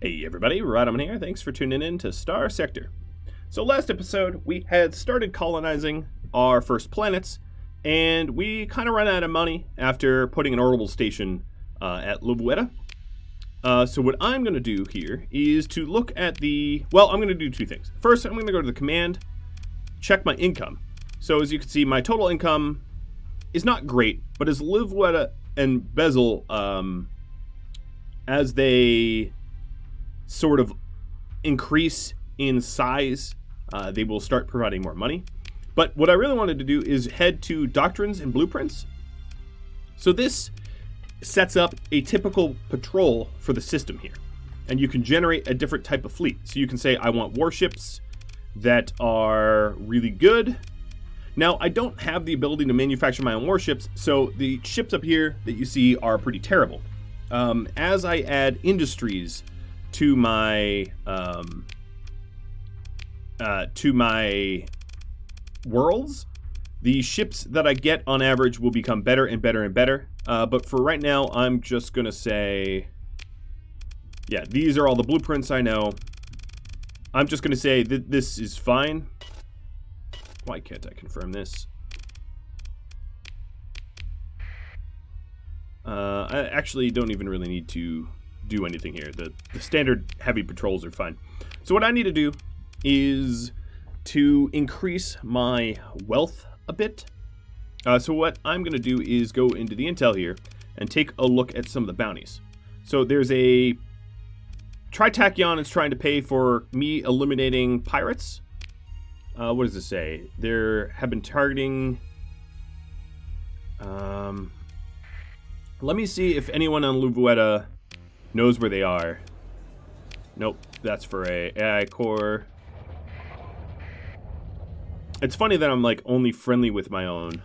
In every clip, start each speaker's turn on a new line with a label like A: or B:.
A: Hey everybody, Rodman here. Thanks for tuning in to Starsector. So last episode, we had started colonizing our first planets, and we kind of ran out of money after putting an orbital station at Luvueta. So what I'm going to do here is to look at I'm going to do two things. First, I'm going to go to the command, check my income. So as you can see, my total income is not great, but as Luvueta and Bezel, as they sort of increase in size, they will start providing more money. But what I really wanted to do is head to Doctrines and Blueprints. So this sets up a typical patrol for the system here. And you can generate a different type of fleet. So you can say, I want warships that are really good. Now, I don't have the ability to manufacture my own warships, so the ships up here that you see are pretty terrible. As I add industries to my worlds, the ships that I get on average will become better and better and better. But for right now, I'm just gonna say, yeah, these are all the blueprints I know. I'm just gonna say that this is fine. Why can't I confirm this? I actually don't even really need to do anything here. The standard heavy patrols are fine. So what I need to do is to increase my wealth a bit. So what I'm going to do is go into the intel here and take a look at some of the bounties. So there's a Tritachyon is trying to pay for me eliminating pirates. What does this say? There have been targeting. Let me see if anyone on Luvueta knows where they are. Nope, that's for a AI core. It's funny that I'm like only friendly with my own.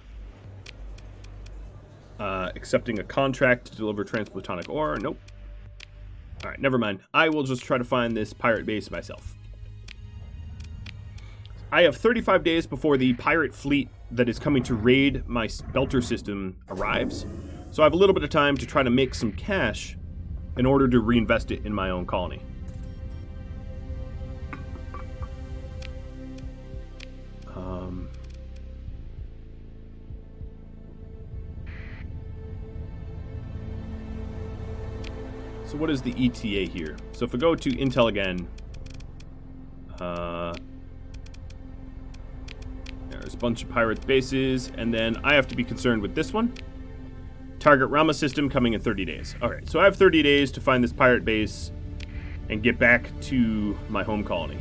A: Accepting a contract to deliver transplutonic ore. Nope. Alright, never mind. I will just try to find this pirate base myself. I have 35 days before the pirate fleet that is coming to raid my belter system arrives. So I have a little bit of time to try to make some cash in order to reinvest it in my own colony. So what is the ETA here? So if I go to Intel again, there's a bunch of pirate bases, and then I have to be concerned with this one. Target Rama system coming in 30 days. Alright, so I have 30 days to find this pirate base and get back to my home colony.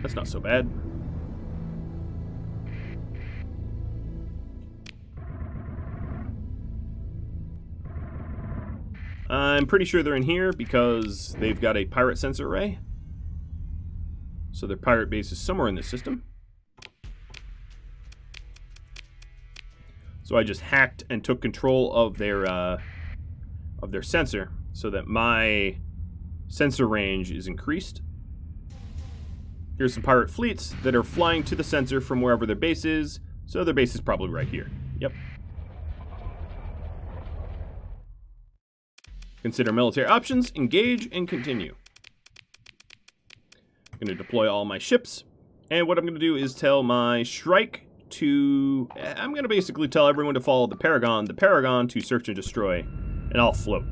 A: That's not so bad. I'm pretty sure they're in here because they've got a pirate sensor array. So their pirate base is somewhere in the system. So I just hacked and took control of their sensor so that my sensor range is increased. Here's some pirate fleets that are flying to the sensor from wherever their base is. So their base is probably right here. Yep. Consider military options, engage, and continue. I'm going to deploy all my ships. And what I'm going to do is tell my Shrike I'm going to basically tell everyone to follow the Paragon to search and destroy, and I'll float.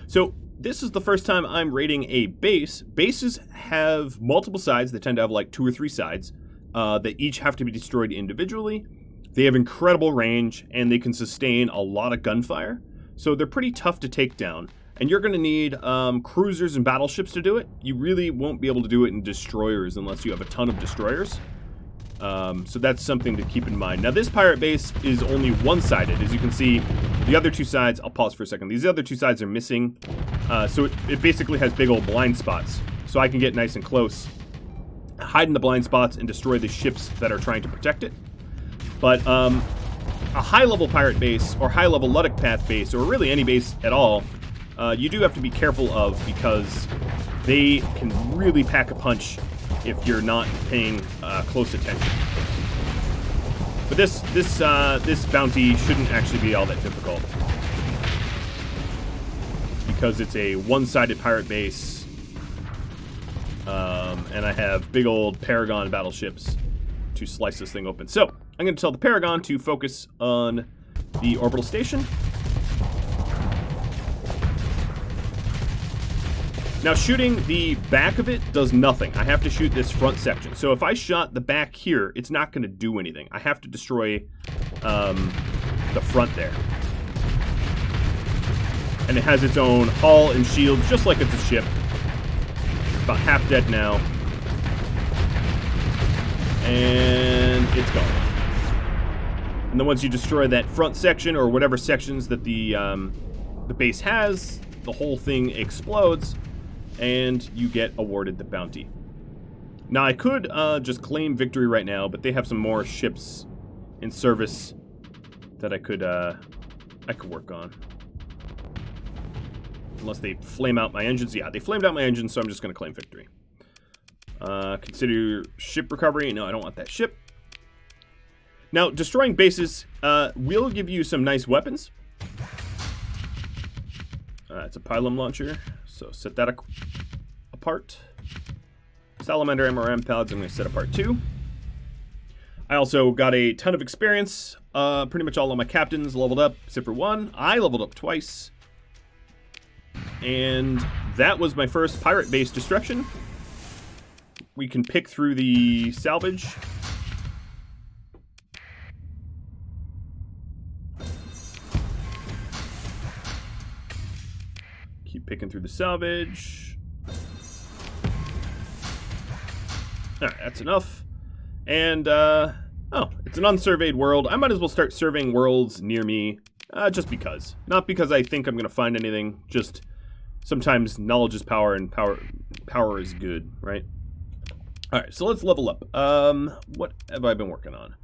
A: So this is the first time I'm raiding a base. Bases have multiple sides. They tend to have like 2 or 3 sides that each have to be destroyed individually. They have incredible range, and they can sustain a lot of gunfire. So they're pretty tough to take down. And you're going to need cruisers and battleships to do it. You really won't be able to do it in destroyers unless you have a ton of destroyers. So that's something to keep in mind. Now this pirate base is only one-sided. As you can see, the other 2 sides, I'll pause for a second. These other 2 sides are missing. So it basically has big old blind spots. So I can get nice and close, hide in the blind spots, and destroy the ships that are trying to protect it. But a high-level pirate base, or high-level Luddic Path base, or really any base at all, you do have to be careful of because they can really pack a punch if you're not paying close attention. But this bounty shouldn't actually be all that difficult. because it's a one-sided pirate base. And I have big old Paragon battleships to slice this thing open. So, I'm going to tell the Paragon to focus on the orbital station. Now, shooting the back of it does nothing. I have to shoot this front section. So if I shot the back here, it's not going to do anything. I have to destroy the front there. And it has its own hull and shields, just like it's a ship. About half dead now. And it's gone. And then once you destroy that front section, or whatever sections that the base has, the whole thing explodes, and you get awarded the bounty. Now, I could just claim victory right now, but they have some more ships in service that I could work on. Unless they flame out my engines. Yeah, they flamed out my engines, so I'm just going to claim victory. Consider ship recovery. No, I don't want that ship. Now, destroying bases will give you some nice weapons. It's a pylon launcher, so set that apart. Salamander MRM pads I'm going to set apart too. I also got a ton of experience. Pretty much all of my captains leveled up, except for one. I leveled up twice. And that was my first pirate base destruction. We can pick through the salvage. Keep picking through the salvage. Alright, that's enough. And, oh, it's an unsurveyed world. I might as well start surveying worlds near me, just because. Not because I think I'm going to find anything, just sometimes knowledge is power, and power is good, right? Alright, so let's level up. What have I been working on?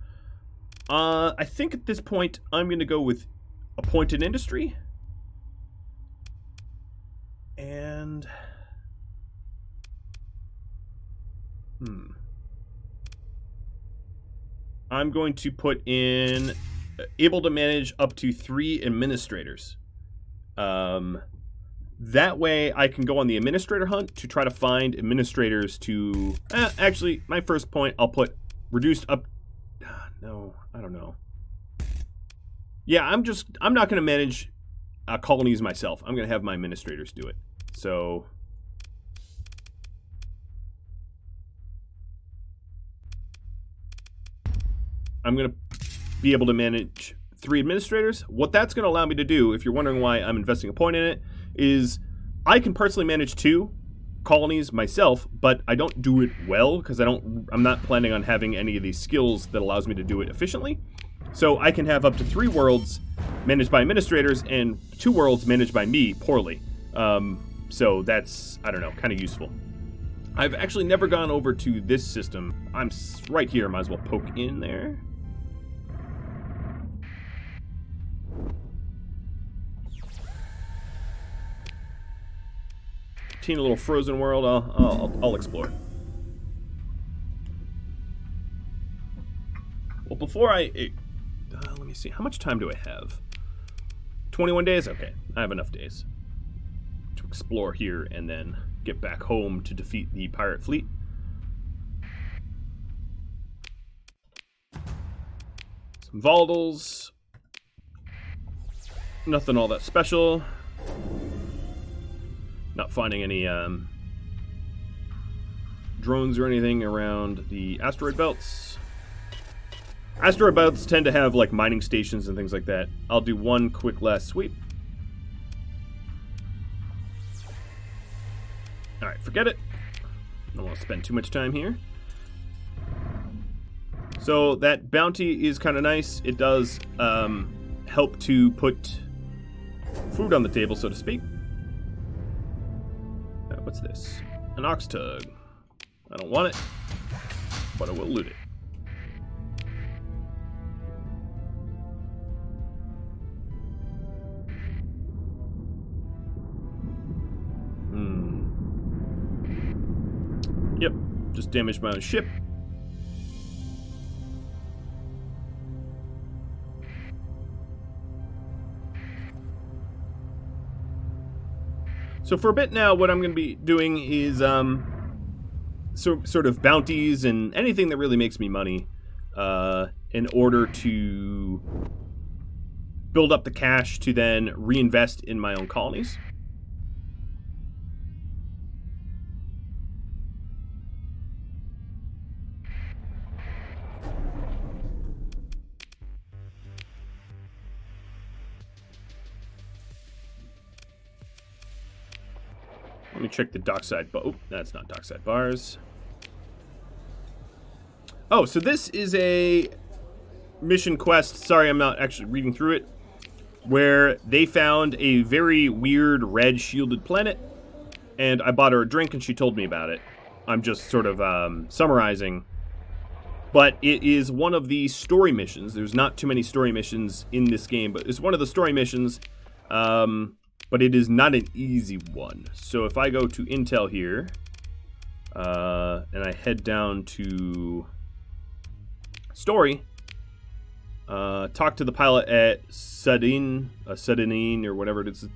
A: I think at this point, I'm going to go with appointed industry. And... I'm going to put in able to manage up to 3 administrators. That way I can go on the administrator hunt to try to find administrators to... actually, my first point, I'll put reduced up... no, I don't know. Yeah, I'm not going to manage colonies myself. I'm going to have my administrators do it. So... I'm going to be able to manage 3 administrators. What that's going to allow me to do, if you're wondering why I'm investing a point in it, is I can personally manage 2 colonies myself, but I don't do it well because I'm not planning on having any of these skills that allows me to do it efficiently. So I can have up to 3 worlds managed by administrators and 2 worlds managed by me poorly. So that's, I don't know, kind of useful. I've actually never gone over to this system. I'm right here, might as well poke in there. Teeny little frozen world. I'll explore. Well, before let me see. How much time do I have? 21 days? Okay, I have enough days to explore here and then get back home to defeat the pirate fleet. Some Volatils. Nothing all that special. Not finding any drones or anything around the asteroid belts. Asteroid belts tend to have like mining stations and things like that. I'll do one quick last sweep. Alright, forget it. I don't want to spend too much time here. So that bounty is kind of nice. It does help to put food on the table, so to speak. What's this? An ox tug. I don't want it, but I will loot it. Yep, just damaged my own ship. So for a bit now, what I'm going to be doing is sort of bounties and anything that really makes me money in order to build up the cash to then reinvest in my own colonies. Let me check the dockside. Oh, that's not dockside bars. Oh, so this is a mission quest. Sorry, I'm not actually reading through it. Where they found a very weird red shielded planet. And I bought her a drink and she told me about it. I'm just sort of summarizing. But it is one of the story missions. There's not too many story missions in this game, but it's one of the story missions. But it is not an easy one. So if I go to Intel here, and I head down to Story, talk to the pilot at Sudinine, or whatever it is.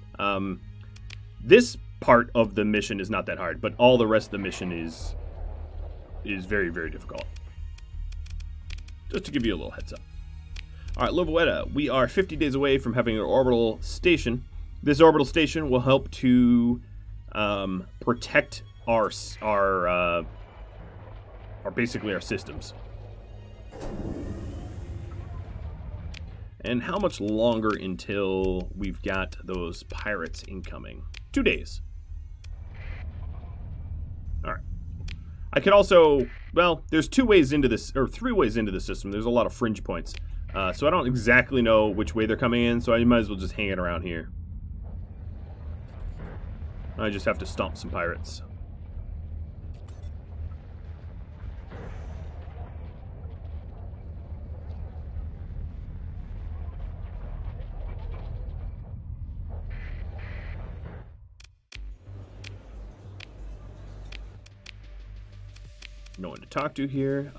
A: This part of the mission is not that hard, but all the rest of the mission is very, very difficult. Just to give you a little heads up. Alright, Livueta, we are 50 days away from having an orbital station. This orbital station will help to protect our basically our systems. And how much longer until we've got those pirates incoming? 2 days. Alright. I could also, well, there's 2 ways into this, or 3 ways into the system. There's a lot of fringe points. So I don't exactly know which way they're coming in, so I might as well just hang it around here. I just have to stomp some pirates. No one to talk to here.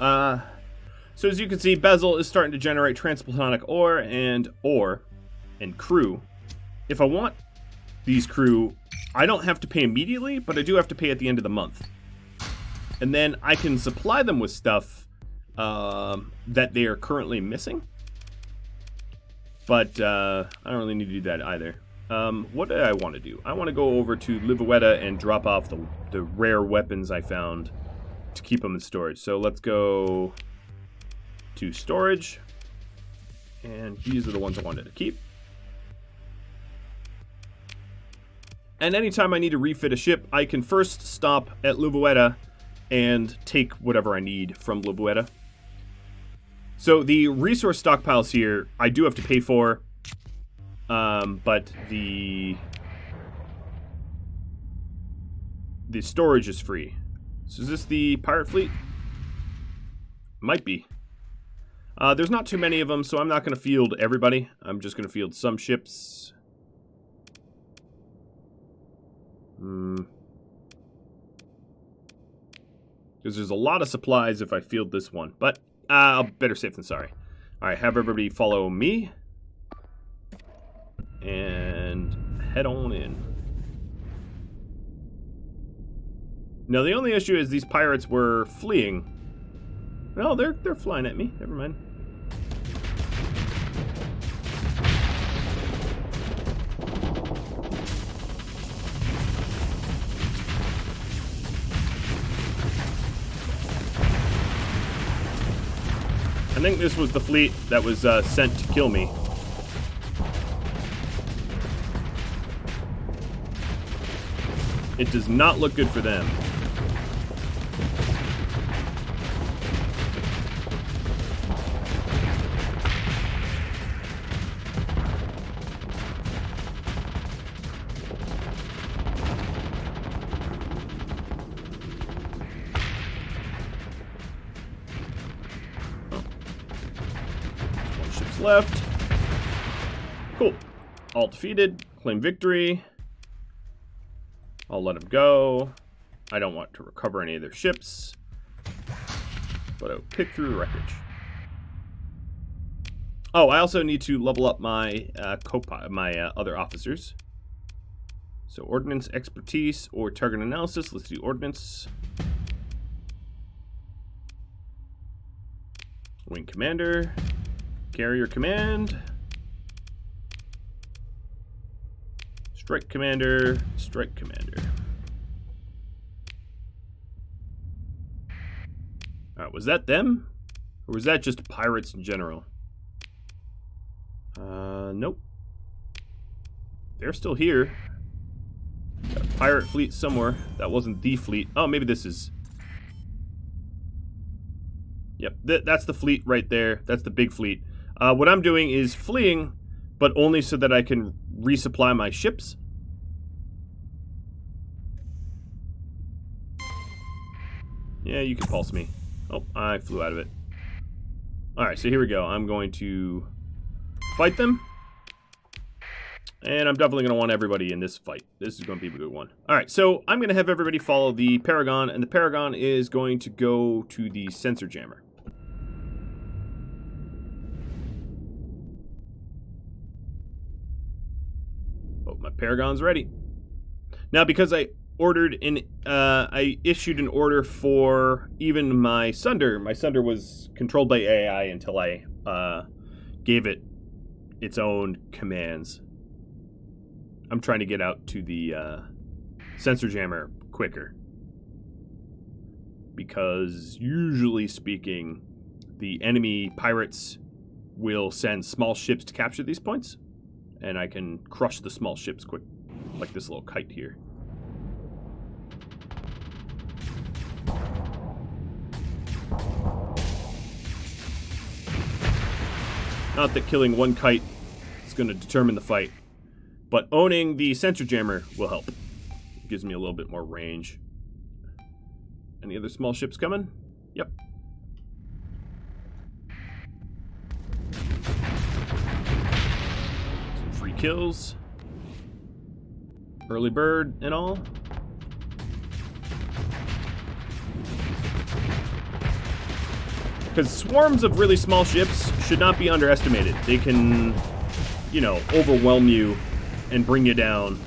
A: So as you can see, Bezel is starting to generate transplutonic ore and crew. If I want these crew, I don't have to pay immediately, but I do have to pay at the end of the month. And then I can supply them with stuff that they are currently missing. But I don't really need to do that either. What do I want to do? I want to go over to Livueta and drop off the rare weapons I found to keep them in storage. So let's go to storage. And these are the ones I wanted to keep. And anytime I need to refit a ship, I can first stop at Livueta and take whatever I need from Livueta. So the resource stockpiles here, I do have to pay for, but the storage is free. So is this the pirate fleet? Might be. There's not too many of them, so I'm not going to field everybody. I'm just going to field some ships. Because there's a lot of supplies if I field this one. But better safe than sorry. Alright, have everybody follow me. And head on in. Now the only issue is these pirates were fleeing. No, they're flying at me. Never mind. I think this was the fleet that was sent to kill me. It does not look good for them. Left. Cool. All defeated. Claim victory. I'll let them go. I don't want to recover any of their ships, but I'll pick through the wreckage. Oh, I also need to level up my other officers. So ordnance expertise or target analysis. Let's do ordnance. Wing commander. Carrier command. Strike commander. Strike commander. Alright, was that them? Or was that just pirates in general? Nope. They're still here. Got a pirate fleet somewhere. That wasn't the fleet. Oh, maybe this is... Yep, that's the fleet right there. That's the big fleet. What I'm doing is fleeing, but only so that I can resupply my ships. Yeah, you can pulse me. Oh, I flew out of it. Alright, so here we go. I'm going to fight them. And I'm definitely going to want everybody in this fight. This is going to be a good one. Alright, so I'm going to have everybody follow the Paragon, and the Paragon is going to go to the sensor jammer. Oh, my Paragon's ready. Now, because I issued an order for even my Sunder. My Sunder was controlled by AI until I gave it its own commands. I'm trying to get out to the sensor jammer quicker. Because usually speaking, the enemy pirates will send small ships to capture these points. And I can crush the small ships quick, like this little kite here. Not that killing one kite is going to determine the fight, but owning the sensor jammer will help. It gives me a little bit more range. Any other small ships coming? Yep. Some free kills. Early bird and all. Because swarms of really small ships should not be underestimated. They can, you know, overwhelm you and bring you down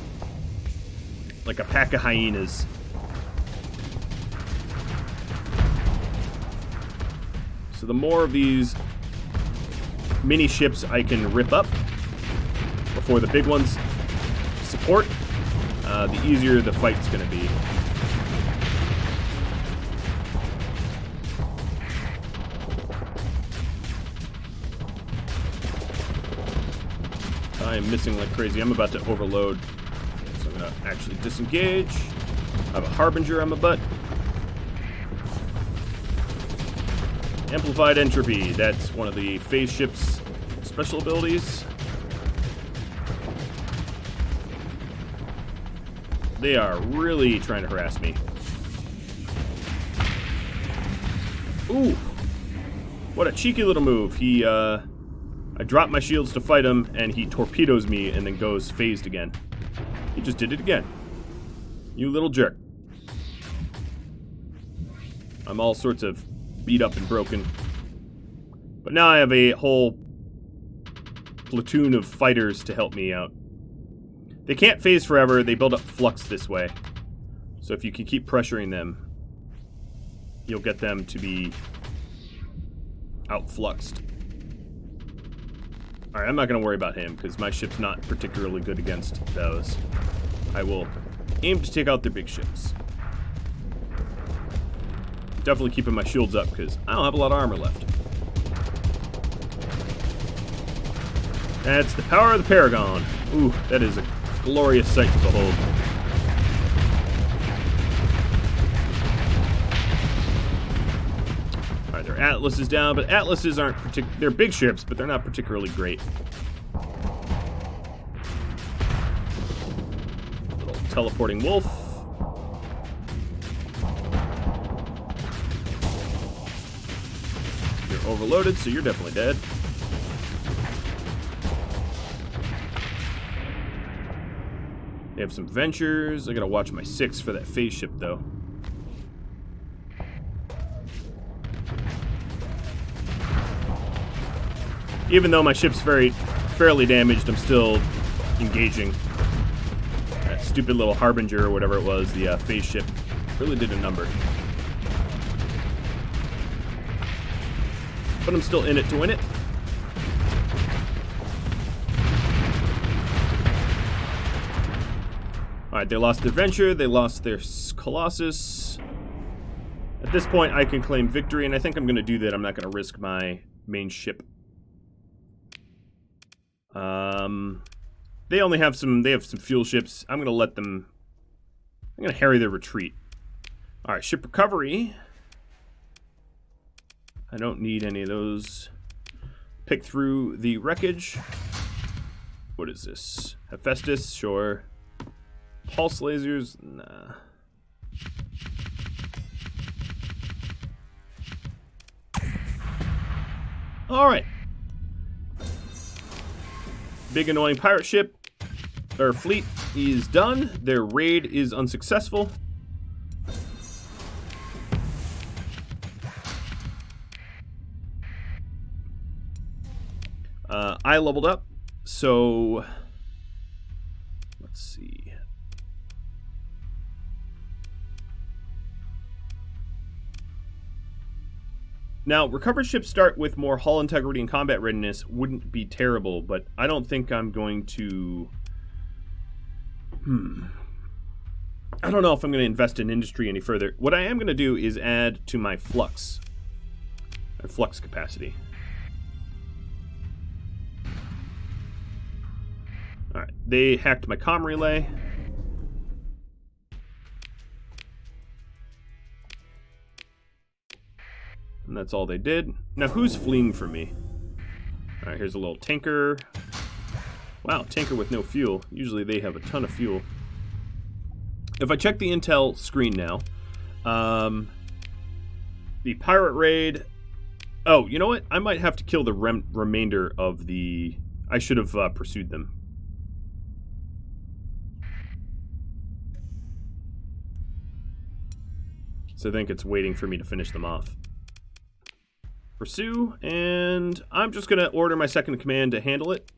A: like a pack of hyenas. So the more of these mini ships I can rip up before the big ones support, the easier the fight's going to be. I am missing like crazy. I'm about to overload. So I'm going to actually disengage. I have a Harbinger on my butt. Amplified Entropy. That's one of the phase ship's special abilities. They are really trying to harass me. Ooh. What a cheeky little move. I drop my shields to fight him, and he torpedoes me and then goes phased again. He just did it again. You little jerk. I'm all sorts of beat up and broken. But now I have a whole platoon of fighters to help me out. They can't phase forever. They build up flux this way. So if you can keep pressuring them, you'll get them to be outfluxed. Alright, I'm not going to worry about him, because my ship's not particularly good against those. I will aim to take out their big ships. Definitely keeping my shields up, because I don't have a lot of armor left. That's the power of the Paragon. Ooh, that is a glorious sight to behold. Alright, their Atlas is down, but Atlases aren't they're big ships, but they're not particularly great. Little teleporting wolf. You're overloaded, so you're definitely dead. They have some ventures. I gotta watch my 6 for that phase ship, though. Even though my ship's fairly damaged, I'm still engaging. That's stupid little Harbinger or whatever it was, the phase ship, really did a number. But I'm still in it to win it. Alright, they lost their Venture, they lost their Colossus. At this point, I can claim victory, and I think I'm going to do that. I'm not going to risk my main ship. They only have some, they have some fuel ships. I'm going to let them, I'm going to harry their retreat. Alright, ship recovery. I don't need any of those. Pick through the wreckage. What is this? Hephaestus, sure. Pulse lasers, nah. Alright. Big annoying pirate ship, or fleet, is done. Their raid is unsuccessful. I leveled up, so let's see. Now, recovered ships start with more hull integrity and combat readiness wouldn't be terrible, but I don't think I'm going to... I don't know if I'm going to invest in industry any further. What I am going to do is add to my flux. Or flux capacity. Alright, they hacked my comm relay. And that's all they did. Now, who's fleeing from me? Alright, here's a little tanker. Wow, tanker with no fuel. Usually they have a ton of fuel. If I check the intel screen now, the pirate raid... Oh, you know what? I might have to kill the remainder of the... I should have pursued them. So I think it's waiting for me to finish them off. Pursue, and I'm just going to order my second command to handle it.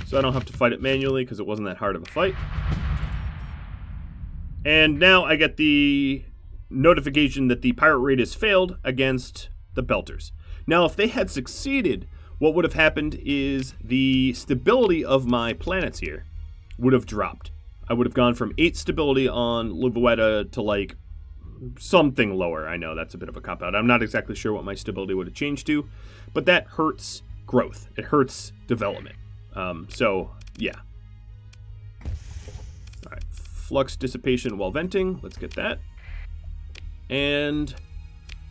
A: So I don't have to fight it manually because it wasn't that hard of a fight. And now I get the notification that the pirate raid has failed against the Belters. Now, if they had succeeded, what would have happened is the stability of my planets here would have dropped. I would have gone from 8 stability on Luvueta to like something lower. I know that's a bit of a cop-out. I'm not exactly sure what my stability would have changed to, but that hurts growth. It hurts development. So, yeah. Alright, flux dissipation while venting. Let's get that. And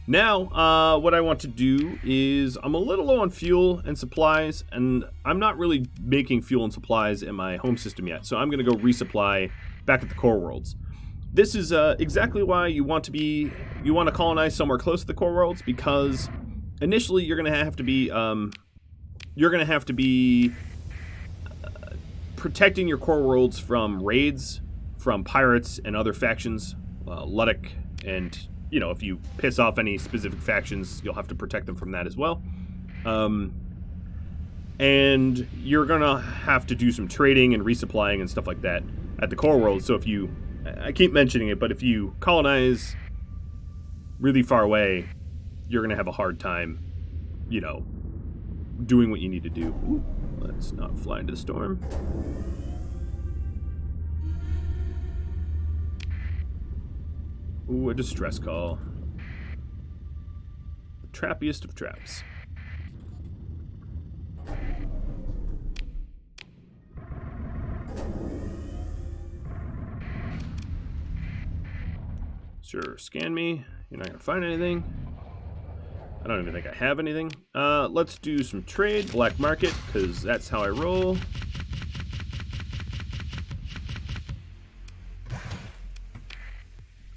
A: now, what I want to do is, I'm a little low on fuel and supplies, and I'm not really making fuel and supplies in my home system yet, so I'm going to go resupply back at the core worlds. This is exactly why you want to colonize somewhere close to the core worlds, because initially you're going to have to be protecting your core worlds from raids, from pirates and other factions, Luddic, and, you know, if you piss off any specific factions, you'll have to protect them from that as well. And you're going to have to do some trading and resupplying and stuff like that at the core world. So if you, I keep mentioning it, but if you colonize really far away, you're going to have a hard time, you know, doing what you need to do. Ooh, let's not fly into the storm. Ooh, a distress call. The trappiest of traps. Sure, scan me. You're not gonna find anything. I don't even think I have anything. Let's do some trade, black market, because that's how I roll.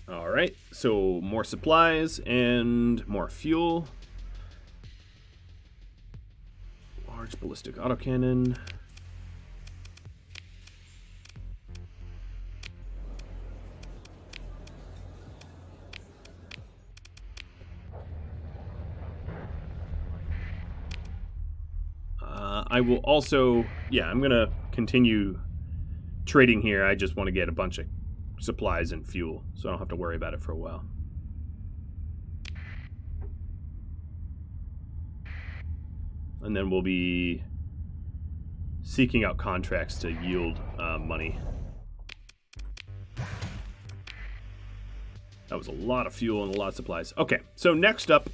A: Alright, so more supplies and more fuel. Large ballistic autocannon. I will also, yeah, I'm gonna continue trading here. I just want to get a bunch of supplies and fuel, so I don't have to worry about it for a while. And then we'll be seeking out contracts to yield money. That was a lot of fuel and a lot of supplies. Okay, so next up,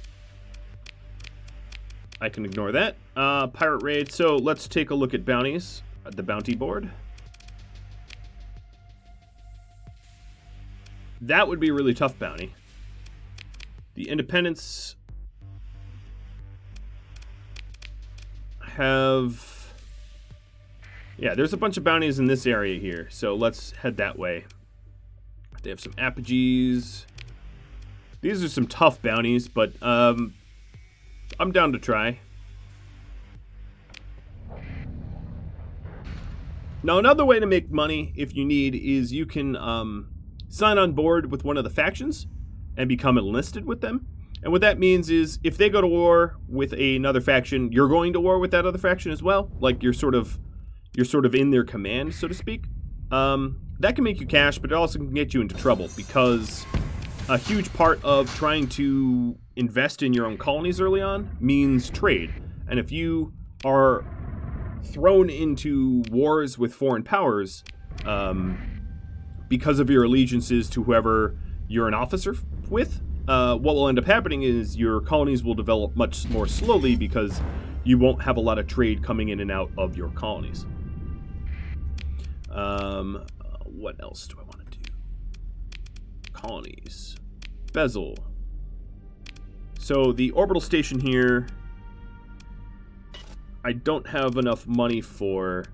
A: I can ignore that. Pirate raid. So let's take a look at bounties. The bounty board. That would be a really tough bounty. The Independents have... Yeah, there's a bunch of bounties in this area here. So let's head that way. They have some apogees. These are some tough bounties, but I'm down to try. Now, another way to make money, if you need, is you can sign on board with one of the factions and become enlisted with them. And what that means is if they go to war with another faction, you're going to war with that other faction as well. Like you're sort of in their command, so to speak. That can make you cash, but it also can get you into trouble because a huge part of trying to invest in your own colonies early on means trade. And if you are thrown into wars with foreign powers because of your allegiances to whoever you're an officer with, what will end up happening is your colonies will develop much more slowly because you won't have a lot of trade coming in and out of your colonies. What else do I want to do? Colonies. Bezel. So the orbital station here, I don't have enough money for.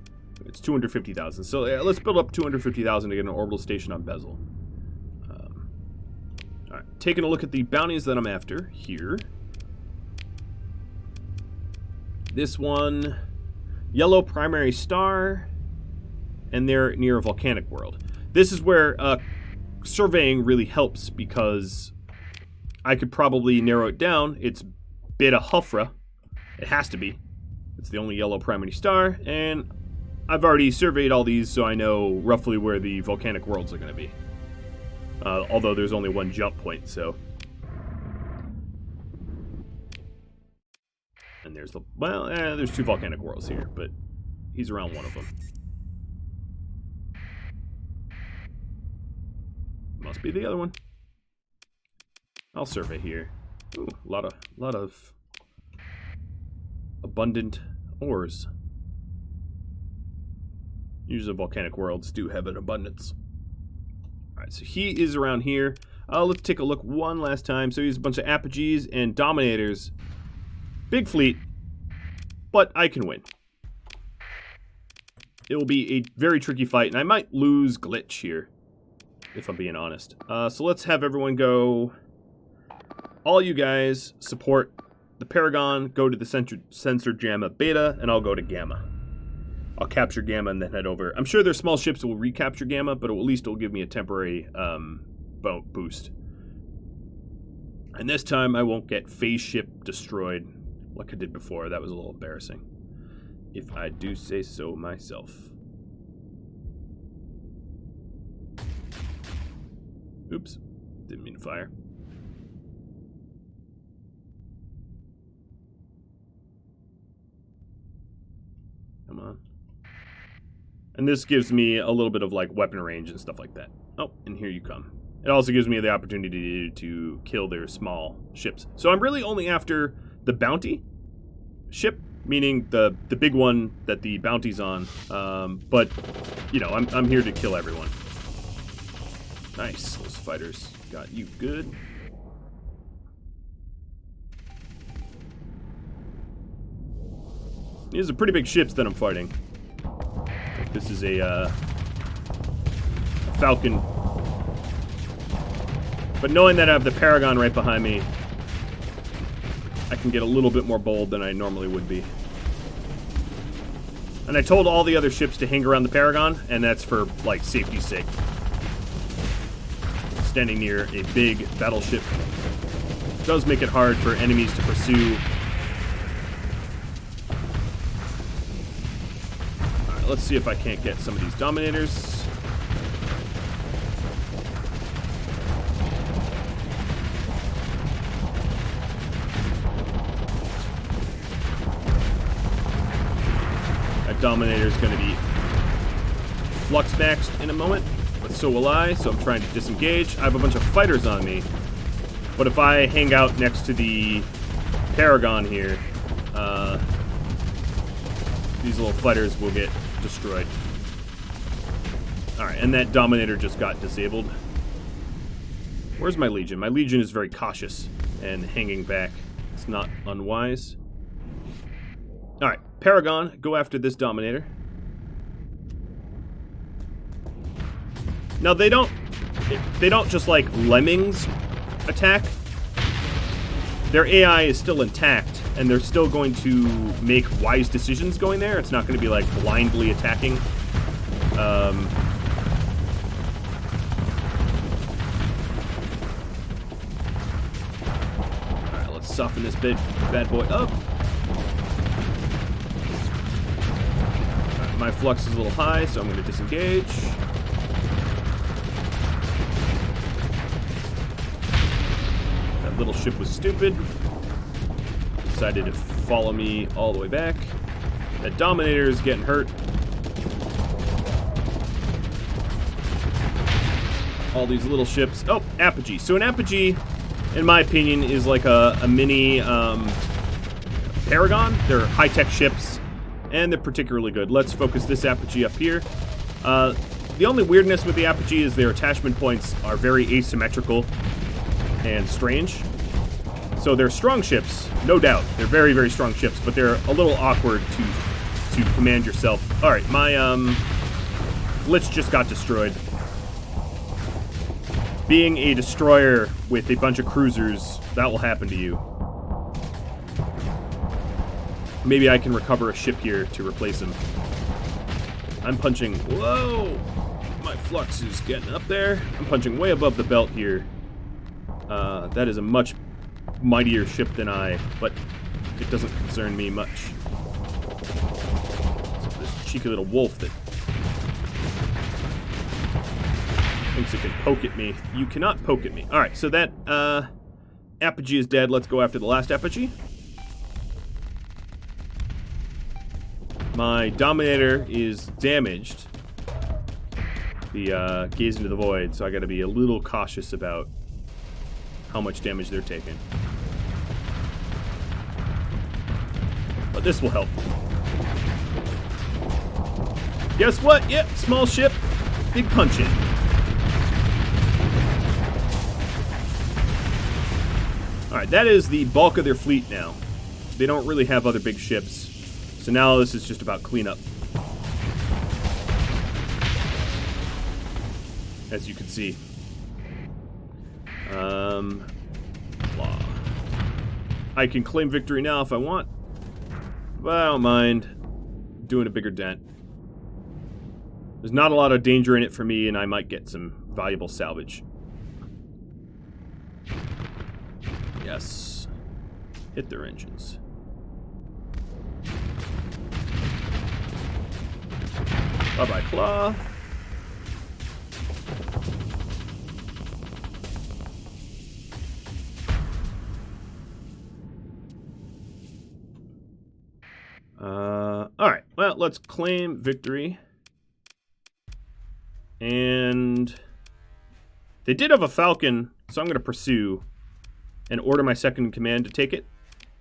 A: It's 250,000. So let's build up 250,000 to get an orbital station on Bezel. All right, taking a look at the bounties that I'm after here. This one, yellow primary star, and they're near a volcanic world. This is where surveying really helps because I could probably narrow it down. It's Beta Hufra. It has to be. It's the only yellow primary star, and I've already surveyed all these, so I know roughly where the volcanic worlds are going to be. Although there's only one jump point, so. And there's the, well, there's two volcanic worlds here, but he's around one of them. Must be the other one. I'll survey here. Ooh, a lot of abundant ores. Usually volcanic worlds do have an abundance. Alright, so he is around here. Let's take a look one last time. So he's a bunch of apogees and dominators. Big fleet, but I can win. It will be a very tricky fight, and I might lose glitch here, if I'm being honest. So let's have everyone go. All you guys support the Paragon, go to the sensor Gamma Beta, and I'll go to Gamma. I'll capture Gamma and then head over. I'm sure their small ships will recapture Gamma, but at least it'll give me a temporary boost. And this time I won't get phase ship destroyed like I did before. That was a little embarrassing, if I do say so myself. Oops, didn't mean to fire. Come on. And this gives me a little bit of like weapon range and stuff like that. Oh, and here you come. It also gives me the opportunity to kill their small ships. So I'm really only after the bounty ship, meaning the big one that the bounty's on. But you know, I'm here to kill everyone. Nice, those fighters got you good. These are pretty big ships that I'm fighting. This is a Falcon. But knowing that I have the Paragon right behind me, I can get a little bit more bold than I normally would be. And I told all the other ships to hang around the Paragon, and that's for, like, safety's sake. Standing near a big battleship does make it hard for enemies to pursue let's see if I can't get some of these Dominators. That Dominator is going to be flux maxed in a moment, but so will I, so I'm trying to disengage. I have a bunch of fighters on me, but if I hang out next to the Paragon here, these little fighters will get destroyed. Alright, and that Dominator just got disabled. Where's my Legion? My Legion is very cautious and hanging back. It's not unwise. Alright, Paragon, go after this Dominator. Now they don't just like lemmings attack. Their AI is still intact, and they're still going to make wise decisions going there. It's not going to be like blindly attacking. Alright, let's soften this bad boy up. Right, my flux is a little high, so I'm going to disengage. Little ship was stupid. Decided to follow me all the way back. That Dominator is getting hurt. All these little ships. Oh, Apogee. So an Apogee, in my opinion, is like a mini Paragon. They're high-tech ships, and they're particularly good. Let's focus this Apogee up here. The only weirdness with the Apogee is their attachment points are very asymmetrical and strange. So they're strong ships, no doubt. They're very, very strong ships, but they're a little awkward to command yourself. Alright, my Glitch just got destroyed. Being a destroyer with a bunch of cruisers, that will happen to you. Maybe I can recover a ship here to replace him. I'm punching... Whoa! My flux is getting up there. I'm punching way above the belt here. That is a much mightier ship than I, but it doesn't concern me much. So this cheeky little wolf that thinks it can poke at me. You cannot poke at me. Alright, so that Apogee is dead. Let's go after the last Apogee. My Dominator is damaged. The Gaze into the Void, so I gotta be a little cautious about how much damage they're taking. But this will help. Guess what? Yep, small ship, big punch in. Alright, that is the bulk of their fleet now. They don't really have other big ships. So now this is just about cleanup. As you can see. Blah. I can claim victory now if I want, but I don't mind doing a bigger dent. There's not a lot of danger in it for me, and I might get some valuable salvage. Yes. Hit their engines. Bye-bye, Claw. Alright, well, let's claim victory. And they did have a Falcon, so I'm going to pursue and order my second in command to take it.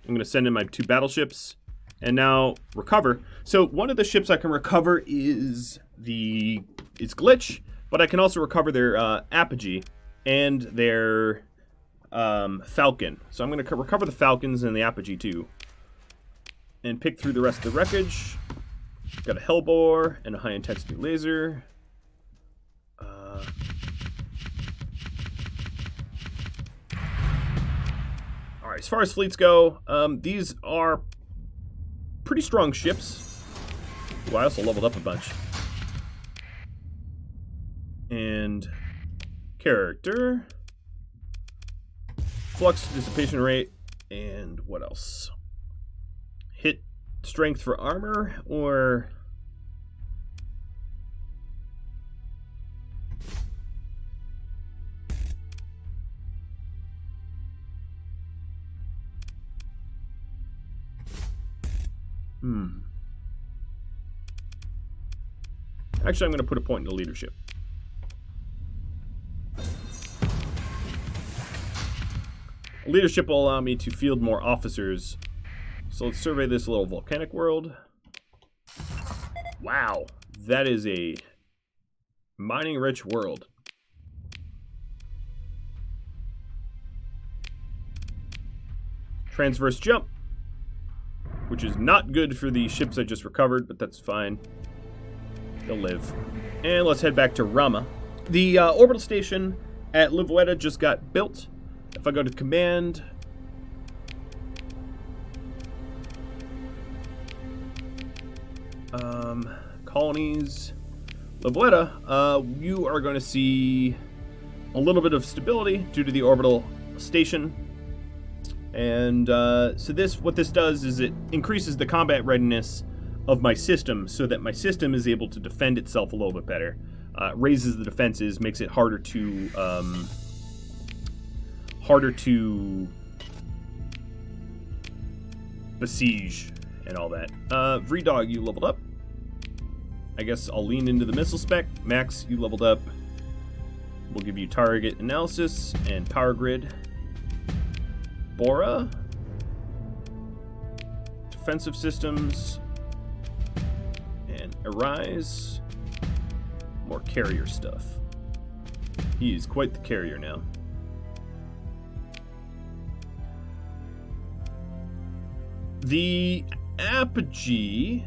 A: I'm going to send in my 2 battleships and now recover. So one of the ships I can recover is Glitch, but I can also recover their Apogee and their Falcon. So I'm going to recover the Falcons and the Apogee too. And pick through the rest of the wreckage. Got a Hellbore and a high-intensity laser. Alright, as far as fleets go, these are pretty strong ships. Ooh, I also leveled up a bunch. And character. Flux dissipation rate. And what else? Hit strength for armor, or Actually, I'm going to put a point into leadership. Leadership will allow me to field more officers. So let's survey this little volcanic world. Wow, that is a mining-rich world. Transverse jump, which is not good for the ships I just recovered, but that's fine. They'll live. And let's head back to Rama. The orbital station at Livueta just got built. If I go to command, colonies, Livueta, you are going to see a little bit of stability due to the orbital station. And so what this does is it increases the combat readiness of my system so that my system is able to defend itself a little bit better. Raises the defenses, makes it harder to besiege and all that. VDog, you leveled up. I guess I'll lean into the missile spec. Max, you leveled up. We'll give you target analysis and power grid. Bora, defensive systems, and Arise, more carrier stuff. He is quite the carrier now. The Apogee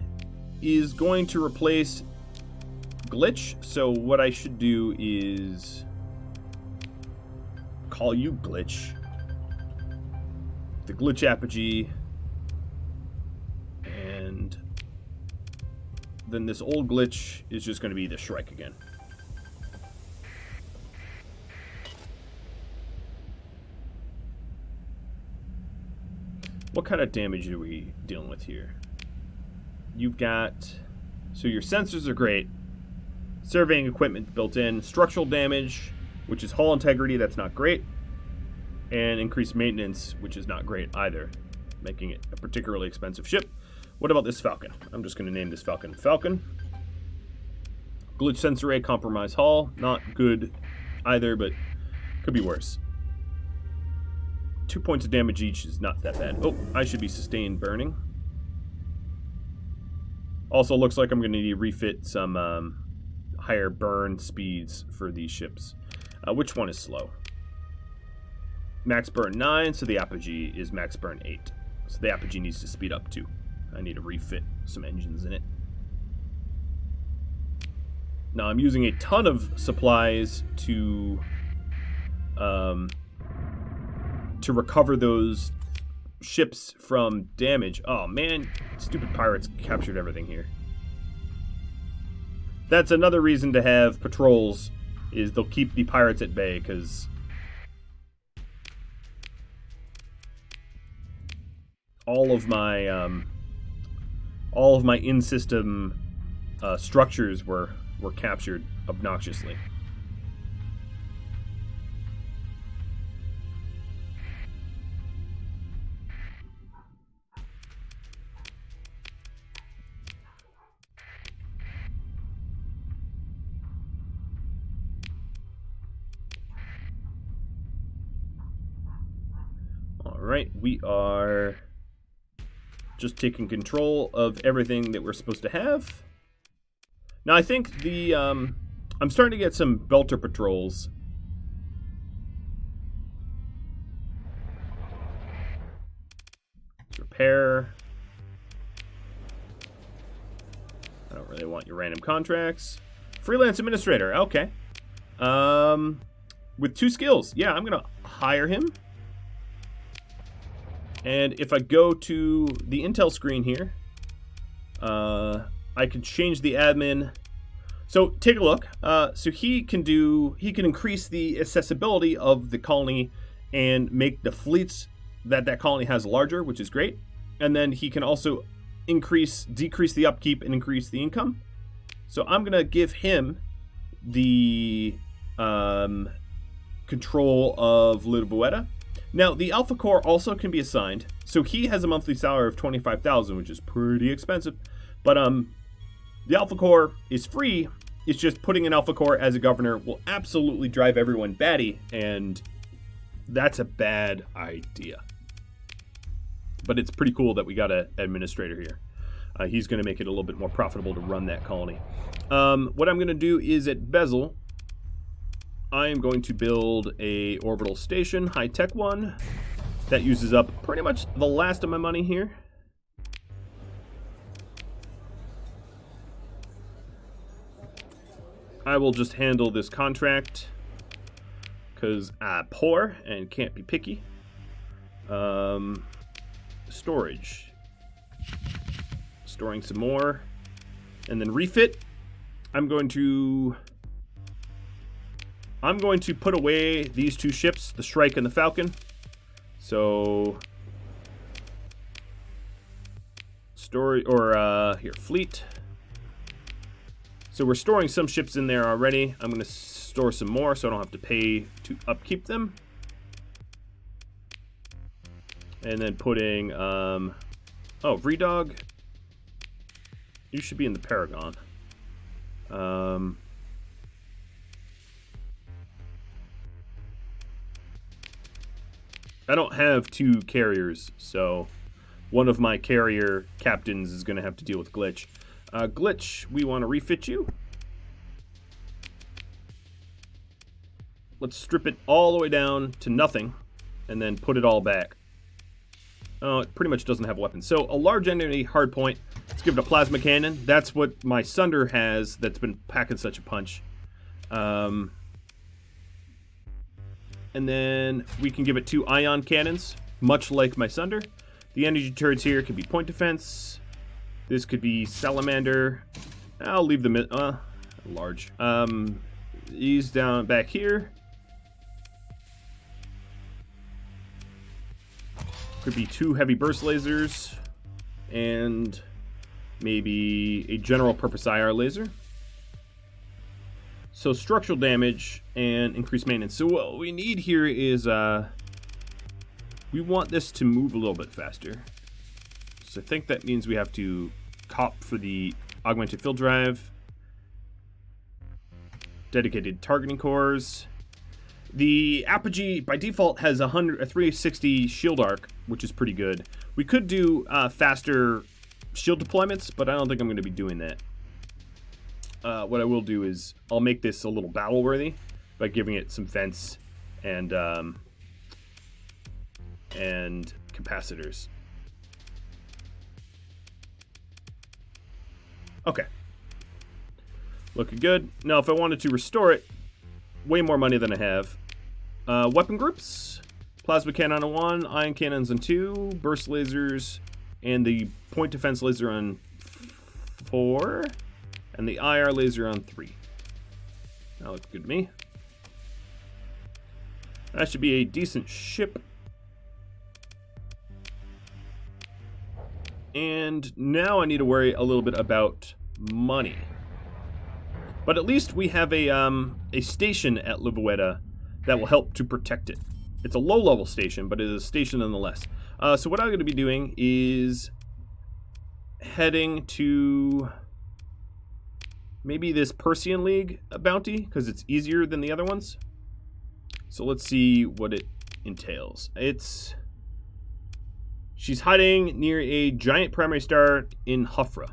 A: is going to replace Glitch, so what I should do is call you Glitch. The Glitch Apogee, and then this old Glitch is just going to be the Shrike again. What kind of damage are we dealing with here? You've got, so your sensors are great, surveying equipment built in, structural damage, which is hull integrity, that's not great, and increased maintenance, which is not great either, making it a particularly expensive ship. What about this Falcon? I'm just going to name this Falcon Falcon. Glitch sensor array, compromise hull, not good either, but could be worse. 2 points of damage each is not that bad. Oh, I should be sustained burning. Also looks like I'm going to need to refit some higher burn speeds for these ships. Which one is slow? Max burn 9, so the Apogee is max burn 8. So the Apogee needs to speed up too. I need to refit some engines in it. Now I'm using a ton of supplies to recover those ships from damage. Oh man, stupid pirates captured everything here. That's another reason to have patrols, is they'll keep the pirates at bay, because all of my in-system structures were captured obnoxiously. Alright, we are just taking control of everything that we're supposed to have. Now I think the I'm starting to get some belter patrols. Let's repair. I don't really want your random contracts. Freelance administrator, okay. With 2 skills. Yeah, I'm gonna hire him. And if I go to the intel screen here, I can change the admin. So take a look. So he can increase the accessibility of the colony and make the fleets that colony has larger, which is great. And then he can also decrease the upkeep and increase the income. So I'm gonna give him the control of Livueta. Now, the Alpha Core also can be assigned, So he has a monthly salary of 25,000, which is pretty expensive. But the Alpha Corps is free. It's just putting an Alpha Corps as a governor will absolutely drive everyone batty, and that's a bad idea. But it's pretty cool that we got an administrator here. He's going to make it a little bit more profitable to run that colony. What I'm going to do is at Bezel, I am going to build a orbital station, high-tech one. That uses up pretty much the last of my money here. I will just handle this contract because I'm poor and can't be picky. Storage. Storing some more. And then refit. I'm going to put away these two ships, the Shrike and the Falcon. So fleet. So we're storing some ships in there already. I'm going to store some more so I don't have to pay to upkeep them. And then putting, Vredog. You should be in the Paragon. I don't have two carriers, so one of my carrier captains is going to have to deal with Glitch. Glitch, we want to refit you. Let's strip it all the way down to nothing, and then put it all back. Oh, it pretty much doesn't have weapons. So a large enemy hardpoint. Let's give it a plasma cannon. That's what my Sunder has that's been packing such a punch. And then we can give it 2 ion cannons, much like my Sunder. The energy turrets here could be point defense. This could be salamander. I'll leave them large. These down back here. Could be 2 heavy burst lasers and maybe a general purpose IR laser. So structural damage and increased maintenance. So what we need here is we want this to move a little bit faster. So I think that means we have to cop for the augmented field drive, dedicated targeting cores. The Apogee by default has a 360 shield arc, which is pretty good. We could do faster shield deployments, but I don't think I'm going to be doing that. What I will do is I'll make this a little battle worthy by giving it some fence and capacitors. Okay. Looking good. Now, if I wanted to restore it, way more money than I have. Weapon groups. Plasma cannon on 1, ion cannons on 2, burst lasers, and the point defense laser on 4, and the IR laser on 3. That looks good to me. That should be a decent ship. And now I need to worry a little bit about money. But at least we have a station at Livueta that will help to protect it. It's a low-level station, but it is a station nonetheless. So what I'm going to be doing is heading to maybe this Persian League bounty, because it's easier than the other ones. So let's see what it entails. She's hiding near a giant primary star in Hufra.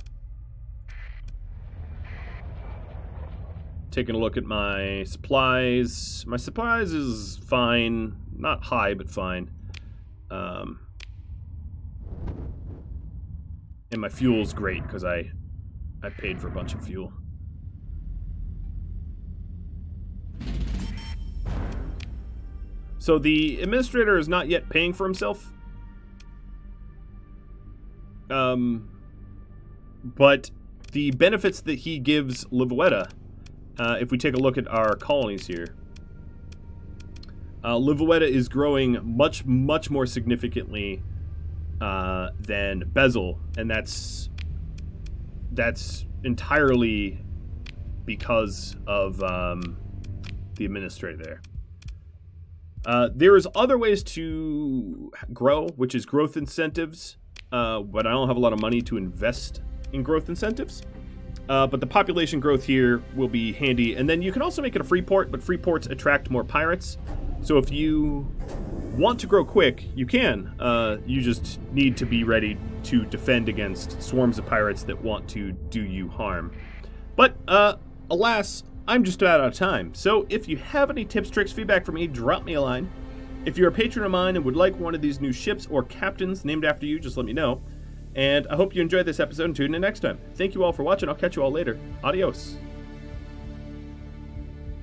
A: Taking a look at my supplies. My supplies is fine. Not high, but fine. And my fuel's great, because I paid for a bunch of fuel. So the administrator is not yet paying for himself. But the benefits that he gives Livueta, if we take a look at our colonies here, Livueta is growing much more significantly than Bezel, and that's entirely because of the administrator there. There's other ways to grow, which is growth incentives, but I don't have a lot of money to invest in growth incentives. But the population growth here will be handy. And then you can also make it a free port, but free ports attract more pirates. So if you want to grow quick, you can. You just need to be ready to defend against swarms of pirates that want to do you harm. But alas, I'm just about out of time. So if you have any tips, tricks, feedback for me, drop me a line. If you're a patron of mine and would like one of these new ships or captains named after you, just let me know. And I hope you enjoyed this episode and tune in next time. Thank you all for watching. I'll catch you all later. Adios.